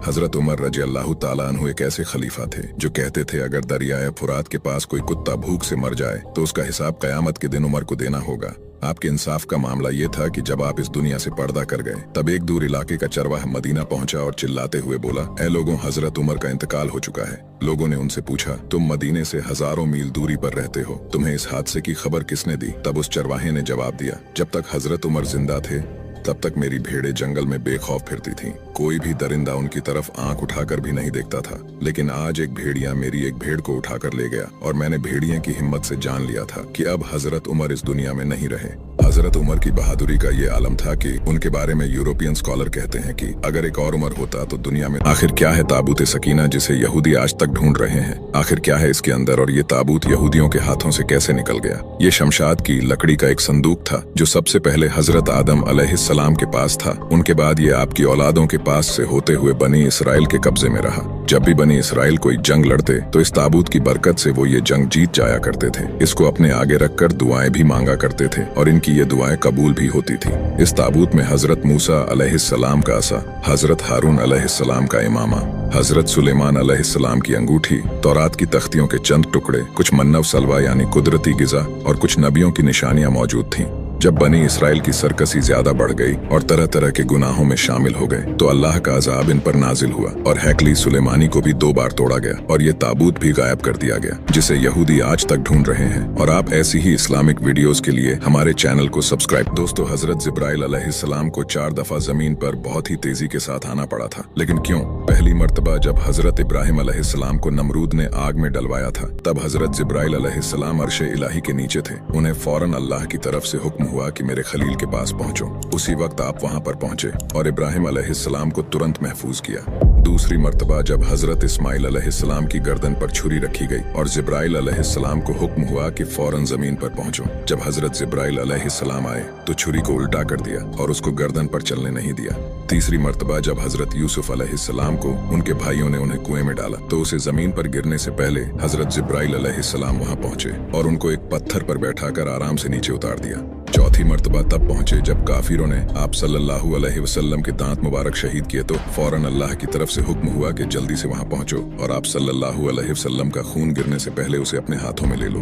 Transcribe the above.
हजरत उमर रजी अल्लाह ताला अन्हु एक ऐसे खलीफा थे जो कहते थे अगर दरियाए फुरात के पास कोई कुत्ता भूख से मर जाए तो उसका हिसाब कयामत के दिन उमर को देना होगा। आपके इंसाफ का मामला ये था कि जब आप इस दुनिया से पर्दा कर गए तब एक दूर इलाके का चरवाहा मदीना पहुंचा और चिल्लाते हुए बोला, ऐ लोगों, हजरत उमर का इंतकाल हो चुका है। लोगों ने उनसे पूछा, तुम मदीने से हजारों मील दूरी पर रहते हो, तुम्हें इस हादसे की खबर किसने दी? तब उस चरवाहे ने जवाब दिया, जब तक हजरत उमर जिंदा थे तब तक मेरी भेड़ें जंगल में बेखौफ फिरती थीं। कोई भी दरिंदा उनकी तरफ आंख उठाकर भी नहीं देखता था। लेकिन आज एक भेड़िया मेरी एक भेड़ को उठाकर ले गया और मैंने भेड़िए की हिम्मत से जान लिया था कि अब हजरत उमर इस दुनिया में नहीं रहे। हजरत उमर की बहादुरी का ये आलम था कि उनके बारे में यूरोपियन स्कॉलर कहते हैं कि अगर एक और उमर होता तो दुनिया में आखिर क्या है ताबूत सकीना जिसे यहूदी आज तक ढूंढ रहे हैं? आखिर क्या है इसके अंदर और ये ताबूत यहूदियों के हाथों से कैसे निकल गया? ये शमशाद की लकड़ी का एक संदूक था जो सबसे पहले हजरत आदम अलैहिस्सलाम के पास था। उनके बाद ये आपकी औलादों के पास से होते हुए बनी इसराइल के कब्जे में रहा। जब भी बनी इसराइल कोई जंग लड़ते तो इस ताबूत की बरकत से वो ये जंग जीत जाया करते थे। इसको अपने आगे रखकर दुआएं भी मांगा करते थे और इनकी ये दुआएं कबूल भी होती थी। इस ताबूत में हजरत मूसा अलैहिस्सलाम का असा, हजरत हारून अलैहिस्सलाम का इमामा, हजरत सुलेमान अलैहिस्सलाम की अंगूठी, तौरात की तख्तियों के चंद टुकड़े, कुछ मन्नव सलवा यानी कुदरती गिजा और कुछ नबियों की निशानियां मौजूद थीं। जब बनी इसराइल की सरकसी ज्यादा बढ़ गई और तरह तरह के गुनाहों में शामिल हो गए तो अल्लाह का अजाब इन पर नाजिल हुआ और हैकली सुलेमानी को भी 2 बार तोड़ा गया और ये ताबूत भी गायब कर दिया गया जिसे यहूदी आज तक ढूंढ रहे हैं। और आप ऐसी ही इस्लामिक वीडियोस के लिए हमारे चैनल को सब्सक्राइब। दोस्तों, हजरत जिब्राइल अलैहिस्सलाम को 4 दफा जमीन पर बहुत ही तेजी के साथ आना पड़ा था। लेकिन क्यों? पहली मर्तबा जब हजरत इब्राहिम अलैहिस्सलाम को नमरूद ने आग में डलवाया था तब हजरत जिब्राइल अलैहिस्सलाम अर्शे इलाही के नीचे थे। उन्हें फौरन अल्लाह की तरफ से हुक्म हुआ कि मेरे खलील के पास पहुंचो। उसी वक्त आप वहां पर पहुंचे और इब्राहिम अलैहिस्सलाम को तुरंत महफूज किया। दूसरी मर्तबा जब हजरत इस्माइल अलैहिस्सलाम की गर्दन पर छुरी रखी गई और जिब्राइल अलैहिस्सलाम को हुक्म हुआ कि फौरन जमीन पर पहुंचो। जब हजरत जिब्राइल अलैहिस्सलाम आए तो छुरी को उल्टा कर दिया और उसको गर्दन पर चलने नहीं दिया। तीसरी मर्तबा जब हजरत यूसुफ अलैहिस्सलाम को उनके भाइयों ने उन्हें कुएं में डाला तो उसे जमीन पर गिरने से पहले हजरत जिब्राइल अलैहिस्सलाम वहां पहुंचे और उनको एक पत्थर पर बैठाकर आराम से नीचे उतार दिया। चौथी मर्तबा तब पहुंचे जब काफिरों ने आप सल्लल्लाहु अलैहि वसल्लम के दांत मुबारक शहीद किए तो फौरन अल्लाह की तरफ से हुक्म हुआ कि जल्दी से वहां पहुंचो और आप सल्लल्लाहु अलैहि वसल्लम का खून गिरने से पहले उसे अपने हाथों में ले लो।